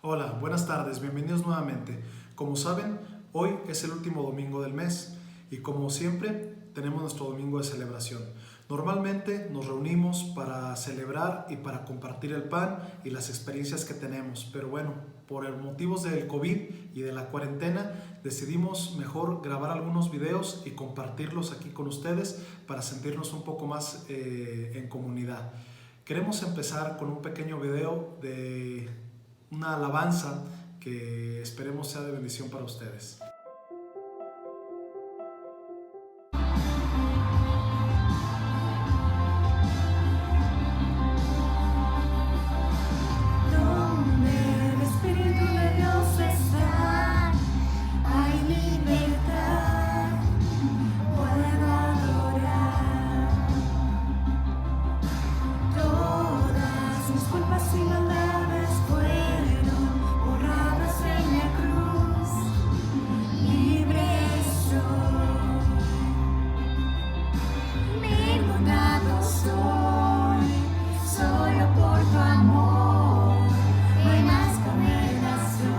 Hola, buenas tardes, bienvenidos nuevamente. Como saben, hoy es el último domingo del mes y como siempre tenemos nuestro domingo de celebración. Normalmente nos reunimos para celebrar y para compartir el pan y las experiencias que tenemos, pero bueno, por el motivos del COVID y de la cuarentena decidimos mejor grabar algunos videos y compartirlos aquí con ustedes para sentirnos un poco más en comunidad. Queremos empezar con un pequeño video de una alabanza que esperemos sea de bendición para ustedes. Donde el Espíritu de Dios está, hay libertad, puedo adorar. Todas mis culpas y maldades fueron borradas en la cruz, libre soy, perdonado soy, solo por tu amor, no hay más condenación,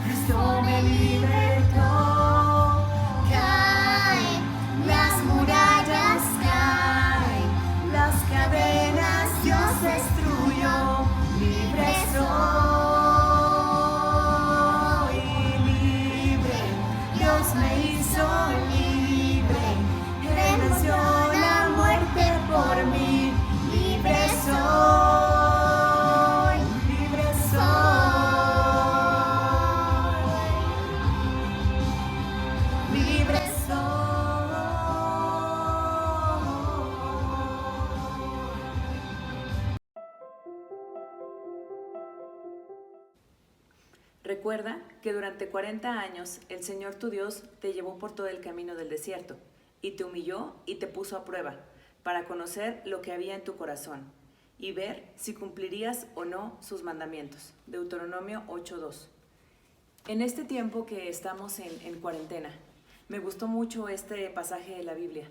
Cristo me libertó, caen las murallas, caen las cadenas, Dios destruyó, libre soy, libre, Dios me hizo libre, Él venció la muerte por mí, libre soy, libre soy, libre soy. Recuerda que durante 40 años el Señor tu Dios te llevó por todo el camino del desierto y te humilló y te puso a prueba para conocer lo que había en tu corazón y ver si cumplirías o no sus mandamientos. Deuteronomio 8:2. En este tiempo que estamos en cuarentena, me gustó mucho este pasaje de la Biblia,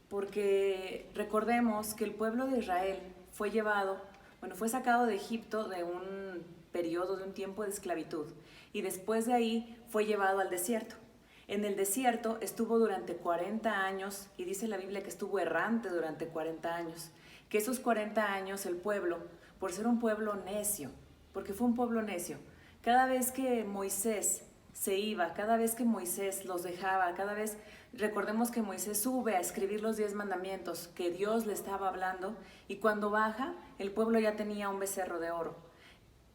porque recordemos que el pueblo de Israel fue sacado de Egipto de un periodo, de un tiempo de esclavitud, y después de ahí fue llevado al desierto. En el desierto estuvo durante 40 años, y dice la Biblia que estuvo errante durante 40 años, que esos 40 años el pueblo, por ser un pueblo necio, porque fue un pueblo necio, cada vez que Moisés se iba, cada vez que Moisés los dejaba, recordemos que Moisés sube a escribir los 10 mandamientos que Dios le estaba hablando, y cuando baja, el pueblo ya tenía un becerro de oro.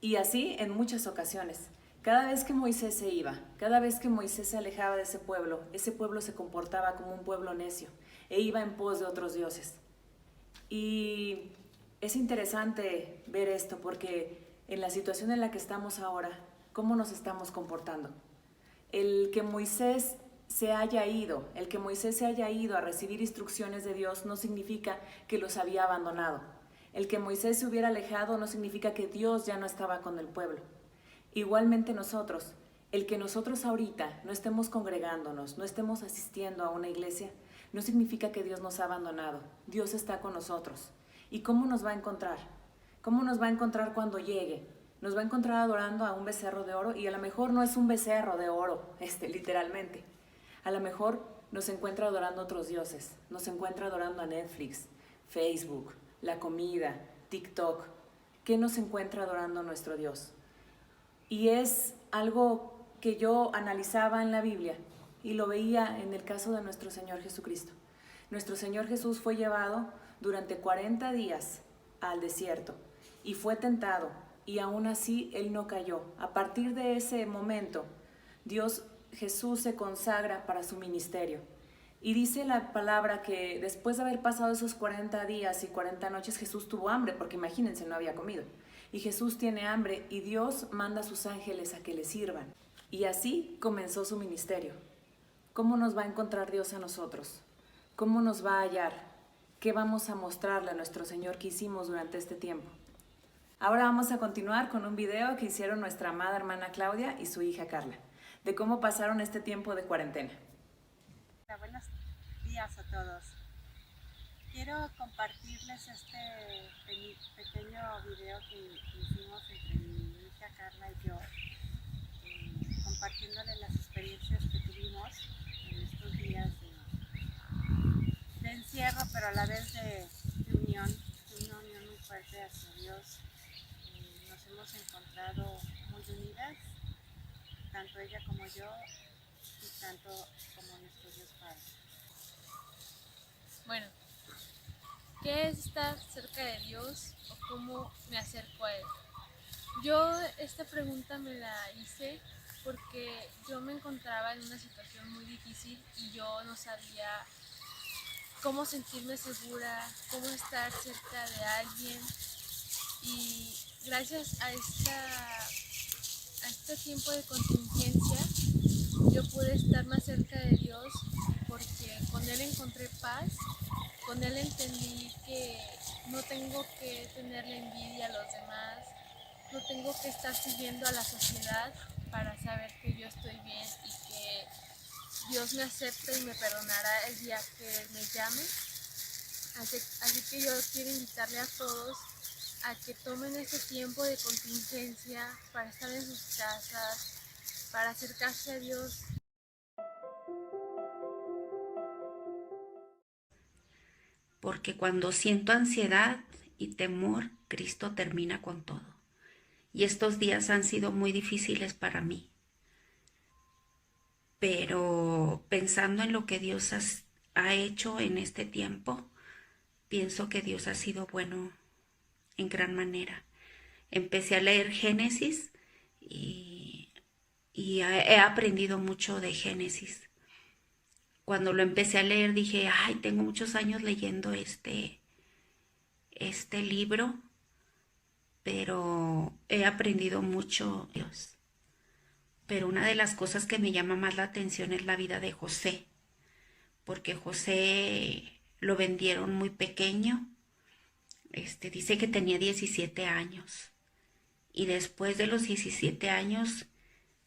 Y así en muchas ocasiones. Cada vez que Moisés se iba, cada vez que Moisés se alejaba de ese pueblo se comportaba como un pueblo necio e iba en pos de otros dioses. Y es interesante ver esto porque en la situación en la que estamos ahora, ¿cómo nos estamos comportando? El que Moisés se haya ido a recibir instrucciones de Dios no significa que los había abandonado. El que Moisés se hubiera alejado no significa que Dios ya no estaba con el pueblo. Igualmente nosotros, el que nosotros ahorita no estemos congregándonos, no estemos asistiendo a una iglesia, no significa que Dios nos ha abandonado. Dios está con nosotros. ¿Y cómo nos va a encontrar? ¿Cómo nos va a encontrar cuando llegue? Nos va a encontrar adorando a un becerro de oro, y a lo mejor no es un becerro de oro, literalmente. A lo mejor nos encuentra adorando a otros dioses, nos encuentra adorando a Netflix, Facebook, la comida, TikTok. ¿Qué nos encuentra adorando a nuestro Dios? Y es algo que yo analizaba en la Biblia y lo veía en el caso de nuestro Señor Jesucristo. Nuestro Señor Jesús fue llevado durante 40 días al desierto y fue tentado, y aún así Él no cayó. A partir de ese momento, Jesús se consagra para su ministerio. Y dice la palabra que después de haber pasado esos 40 días y 40 noches, Jesús tuvo hambre, porque imagínense, no había comido. Y Jesús tiene hambre y Dios manda a sus ángeles a que le sirvan. Y así comenzó su ministerio. ¿Cómo nos va a encontrar Dios a nosotros? ¿Cómo nos va a hallar? ¿Qué vamos a mostrarle a nuestro Señor que hicimos durante este tiempo? Ahora vamos a continuar con un video que hicieron nuestra amada hermana Claudia y su hija Carla, de cómo pasaron este tiempo de cuarentena. Buenos días a todos. Quiero compartirles este pequeño video que hicimos entre mi hija chica Carla y yo, compartiéndole las experiencias que tuvimos en estos días de encierro, pero a la vez de unión, de una unión muy fuerte hacia Dios. Nos hemos encontrado muy unidas, tanto ella como yo, y tanto como nuestro Dios Padre. Bueno, ¿qué es estar cerca de Dios o cómo me acerco a Él? Yo esta pregunta me la hice porque yo me encontraba en una situación muy difícil y yo no sabía cómo sentirme segura, cómo estar cerca de alguien, y gracias a este tiempo de contingencia yo pude estar más cerca de Dios porque con Él encontré paz, con Él entendí que no tengo que tenerle envidia a los demás, no tengo que estar siguiendo a la sociedad para saber que yo estoy bien y que Dios me acepta y me perdonará el día que Él me llame. Así que yo quiero invitarle a todos a que tomen este tiempo de contingencia para estar en sus casas, para acercarse a Dios. Porque cuando siento ansiedad y temor, Cristo termina con todo. Y estos días han sido muy difíciles para mí. Pero pensando en lo que Dios ha hecho en este tiempo, pienso que Dios ha sido bueno en gran manera. Empecé a leer Génesis y he aprendido mucho de Génesis. Cuando lo empecé a leer dije, ay, tengo muchos años leyendo este libro, pero he aprendido mucho de Dios. Pero una de las cosas que me llama más la atención es la vida de José, porque José lo vendieron muy pequeño, dice que tenía 17 años, y después de los 17 años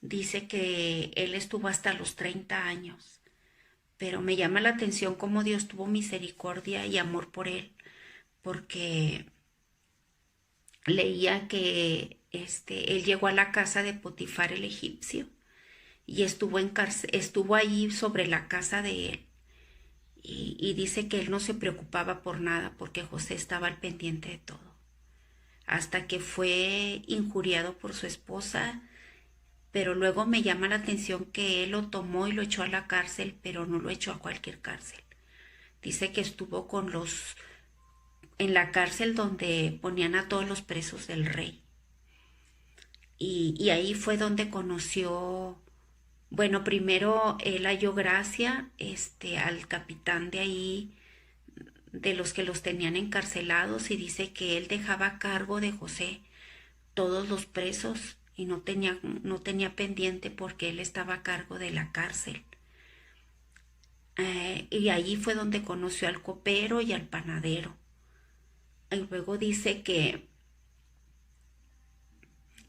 dice que él estuvo hasta los 30 años. Pero me llama la atención cómo Dios tuvo misericordia y amor por él, porque leía que él llegó a la casa de Potifar el egipcio y estuvo ahí sobre la casa de él. Y dice que él no se preocupaba por nada porque José estaba al pendiente de todo. Hasta que fue injuriado por su esposa, pero luego me llama la atención que él lo tomó y lo echó a la cárcel, pero no lo echó a cualquier cárcel. Dice que estuvo en la cárcel donde ponían a todos los presos del rey. Y ahí fue donde conoció, bueno, primero él halló gracia al capitán de ahí, de los que los tenían encarcelados, y dice que él dejaba a cargo de José todos los presos y no tenía pendiente porque él estaba a cargo de la cárcel. Y allí fue donde conoció al copero y al panadero. Y luego dice que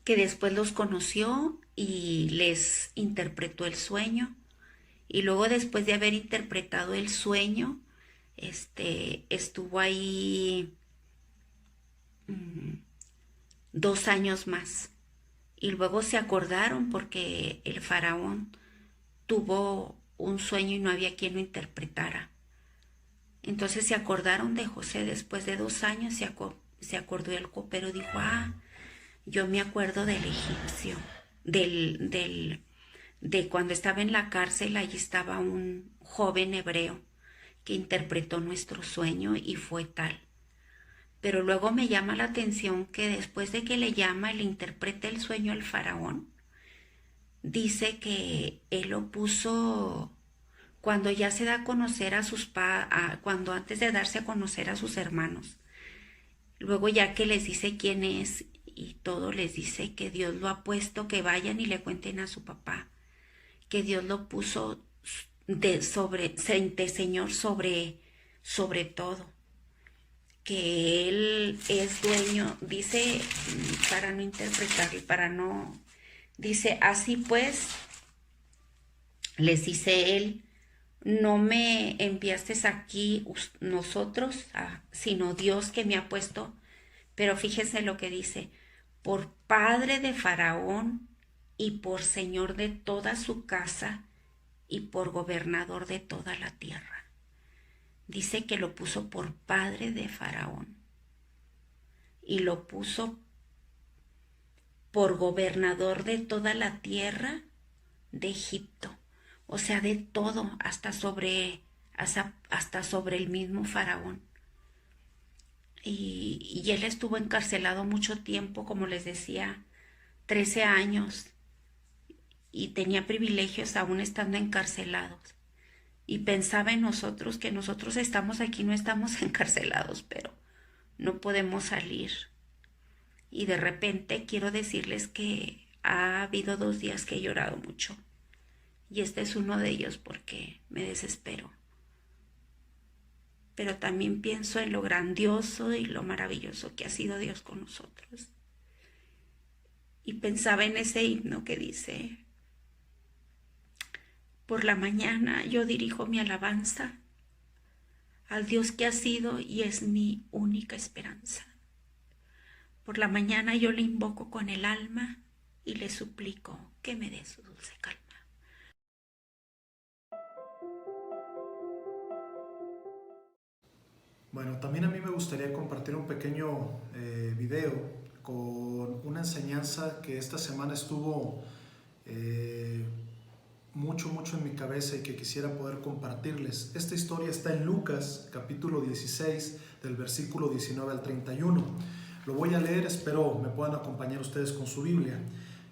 después los conoció y les interpretó el sueño. Y luego, después de haber interpretado el sueño, estuvo ahí 2 años más. Y luego se acordaron porque el faraón tuvo un sueño y no había quien lo interpretara. Entonces se acordaron de José. Después de 2 años se acordó el copero, dijo, yo me acuerdo del egipcio, de cuando estaba en la cárcel. Allí estaba un joven hebreo que interpretó nuestro sueño y fue tal. Pero luego me llama la atención que después de que le interpreta el sueño al faraón, dice que él lo puso cuando ya se da a conocer cuando antes de darse a conocer a sus hermanos. Luego, ya que les dice quién es y todo, les dice que Dios lo ha puesto, que vayan y le cuenten a su papá, que Dios lo puso de Señor sobre todo, que Él es dueño, dice, para no interpretarlo, dice, así pues, les dice Él, no me enviaste aquí nosotros, sino Dios que me ha puesto. Pero fíjense lo que dice, por padre de Faraón y por señor de toda su casa y por gobernador de toda la tierra. Dice que lo puso por padre de Faraón y lo puso por gobernador de toda la tierra de Egipto. O sea, de todo, hasta sobre el mismo Faraón. Y él estuvo encarcelado mucho tiempo, como les decía, 13 años, y tenía privilegios aún estando encarcelados. Y pensaba en nosotros, que nosotros estamos aquí, no estamos encarcelados, pero no podemos salir. Y de repente quiero decirles que ha habido 2 días que he llorado mucho. Y este es uno de ellos porque me desespero. Pero también pienso en lo grandioso y lo maravilloso que ha sido Dios con nosotros. Y pensaba en ese himno que dice: por la mañana yo dirijo mi alabanza al Dios que ha sido y es mi única esperanza. Por la mañana yo le invoco con el alma y le suplico que me dé su dulce calma. Bueno, también a mí me gustaría compartir un pequeño video con una enseñanza que esta semana estuvo mucho en mi cabeza y que quisiera poder compartirles. Esta historia está en Lucas, capítulo 16, del versículo 19 al 31. Lo voy a leer, espero me puedan acompañar ustedes con su Biblia.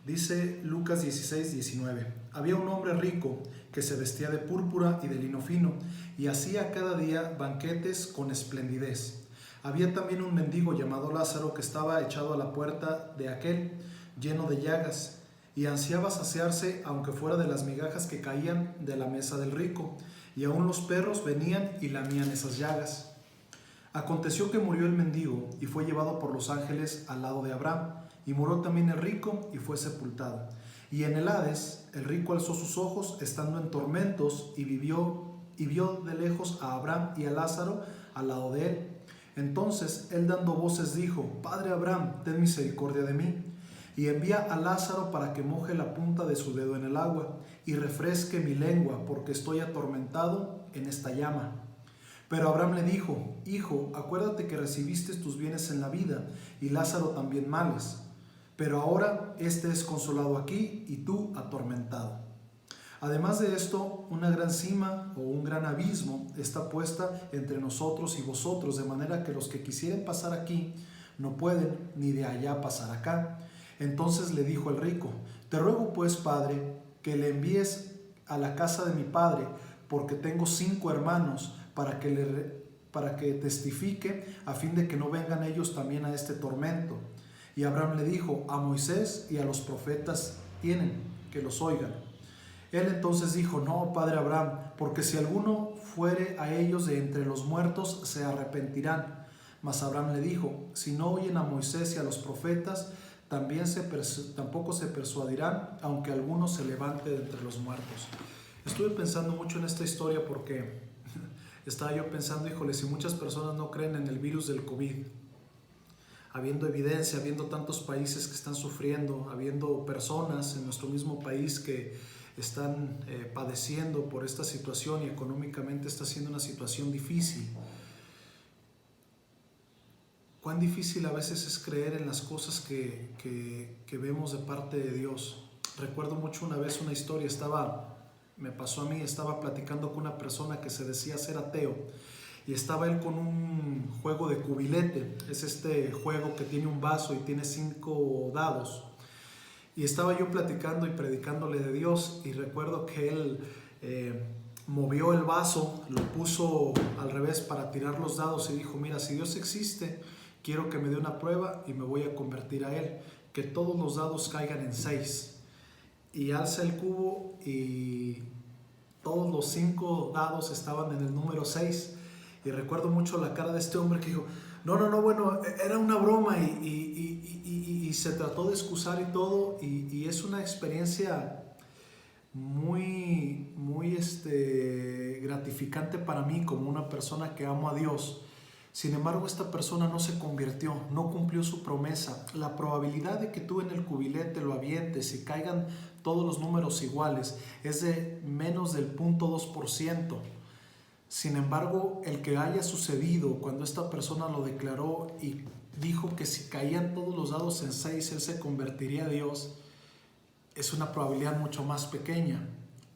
Dice Lucas 16, 19. Había un hombre rico que se vestía de púrpura y de lino fino y hacía cada día banquetes con esplendidez. Había también un mendigo llamado Lázaro que estaba echado a la puerta de aquel, lleno de llagas, y ansiaba saciarse aunque fuera de las migajas que caían de la mesa del rico, y aún los perros venían y lamían esas llagas. Aconteció que murió el mendigo y fue llevado por los ángeles al lado de Abraham, y murió también el rico y fue sepultado. Y en el Hades el rico alzó sus ojos estando en tormentos y vio de lejos a Abraham y a Lázaro al lado de él. Entonces él dando voces dijo: Padre Abraham, ten misericordia de mí, y envía a Lázaro para que moje la punta de su dedo en el agua y refresque mi lengua, porque estoy atormentado en esta llama. Pero Abraham le dijo: Hijo, acuérdate que recibiste tus bienes en la vida, y Lázaro también males. Pero ahora éste es consolado aquí y tú atormentado. Además de esto, una gran cima o un gran abismo está puesta entre nosotros y vosotros, de manera que los que quisieren pasar aquí no pueden, ni de allá pasar acá. Entonces le dijo el rico: Te ruego pues, Padre, que le envíes a la casa de mi padre, porque tengo 5 hermanos, para que testifique, a fin de que no vengan ellos también a este tormento. Y Abraham le dijo: A Moisés y a los profetas tienen, que los oigan. Él entonces dijo: No, padre Abraham, porque si alguno fuere a ellos de entre los muertos, se arrepentirán. Mas Abraham le dijo: Si no oyen a Moisés y a los profetas, tampoco se persuadirán, aunque alguno se levante de entre los muertos. Estuve pensando mucho en esta historia porque estaba yo pensando, híjole, si muchas personas no creen en el virus del COVID, habiendo evidencia, habiendo tantos países que están sufriendo, habiendo personas en nuestro mismo país que están padeciendo por esta situación y económicamente está siendo una situación difícil. Cuán difícil a veces es creer en las cosas que vemos de parte de Dios. Recuerdo mucho una vez una historia, me pasó a mí, estaba platicando con una persona que se decía ser ateo y estaba él con un juego de cubilete. Es este juego que tiene un vaso y tiene 5 dados. Y estaba yo platicando y predicándole de Dios y recuerdo que él movió el vaso, lo puso al revés para tirar los dados y dijo: Mira, si Dios existe, quiero que me dé una prueba y me voy a convertir a Él, que todos los dados caigan en 6. Y alza el cubo y todos los 5 dados estaban en el número 6. Y recuerdo mucho la cara de este hombre que dijo: No, bueno, era una broma, y se trató de excusar y todo, y es una experiencia muy gratificante para mí como una persona que amo a Dios, Sin embargo, esta persona no se convirtió, no cumplió su promesa. La probabilidad de que tú en el cubilete lo avientes y caigan todos los números iguales es de menos del 0.2%. Sin embargo, el que haya sucedido cuando esta persona lo declaró y dijo que si caían todos los dados en 6, él se convertiría a Dios, es una probabilidad mucho más pequeña.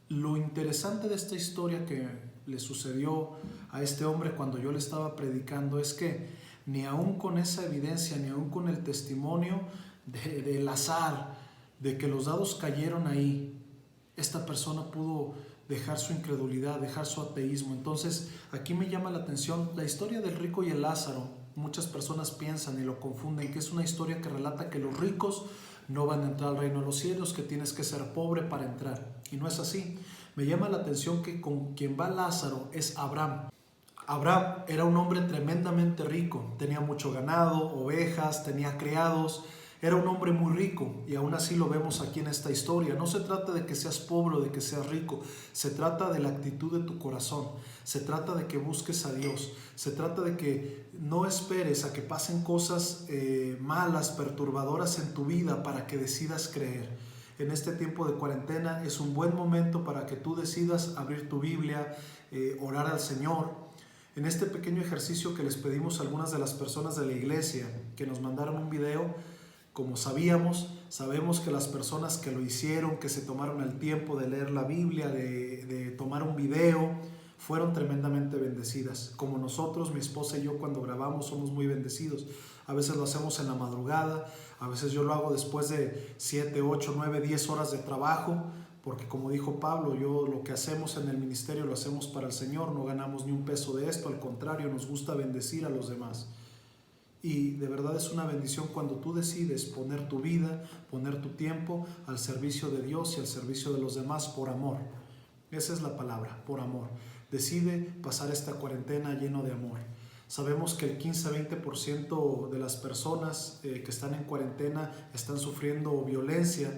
Lo interesante de esta historia que le sucedió a este hombre cuando yo le estaba predicando es que ni aún con esa evidencia, ni aún con el testimonio del azar, de que los dados cayeron ahí, esta persona pudo dejar su incredulidad, dejar su ateísmo. Entonces, aquí me llama la atención la historia del rico y el Lázaro. Muchas personas piensan y lo confunden, que es una historia que relata que los ricos no van a entrar al reino de los cielos, que tienes que ser pobre para entrar. Y no es así. Me llama la atención que con quien va Lázaro es Abraham. Abraham era un hombre tremendamente rico, tenía mucho ganado, ovejas, tenía criados, era un hombre muy rico y aún así lo vemos aquí en esta historia. No se trata de que seas pobre o de que seas rico, se trata de la actitud de tu corazón, se trata de que busques a Dios, se trata de que no esperes a que pasen cosas malas, perturbadoras en tu vida para que decidas creer. En este tiempo de cuarentena es un buen momento para que tú decidas abrir tu Biblia, orar al Señor. En este pequeño ejercicio que les pedimos a algunas de las personas de la iglesia que nos mandaron un video, como sabemos que las personas que lo hicieron, que se tomaron el tiempo de leer la Biblia, de tomar un video, fueron tremendamente bendecidas. Como nosotros, mi esposa y yo, cuando grabamos somos muy bendecidos. A veces lo hacemos en la madrugada, a veces yo lo hago después de 7, 8, 9, 10 horas de trabajo, porque como dijo Pablo, lo que hacemos en el ministerio lo hacemos para el Señor, no ganamos ni un peso de esto, al contrario, nos gusta bendecir a los demás. Y de verdad es una bendición cuando tú decides poner tu vida, poner tu tiempo al servicio de Dios y al servicio de los demás por amor. Esa es la palabra, por amor. Decide pasar esta cuarentena lleno de amor. Sabemos que el 15-20% de las personas que están en cuarentena están sufriendo violencia,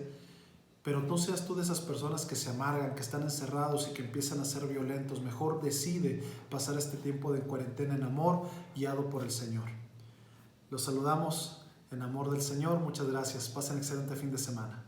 pero no seas tú de esas personas que se amargan, que están encerrados y que empiezan a ser violentos. Mejor decide pasar este tiempo de cuarentena en amor, guiado por el Señor. Los saludamos en amor del Señor. Muchas gracias. Pasen excelente fin de semana.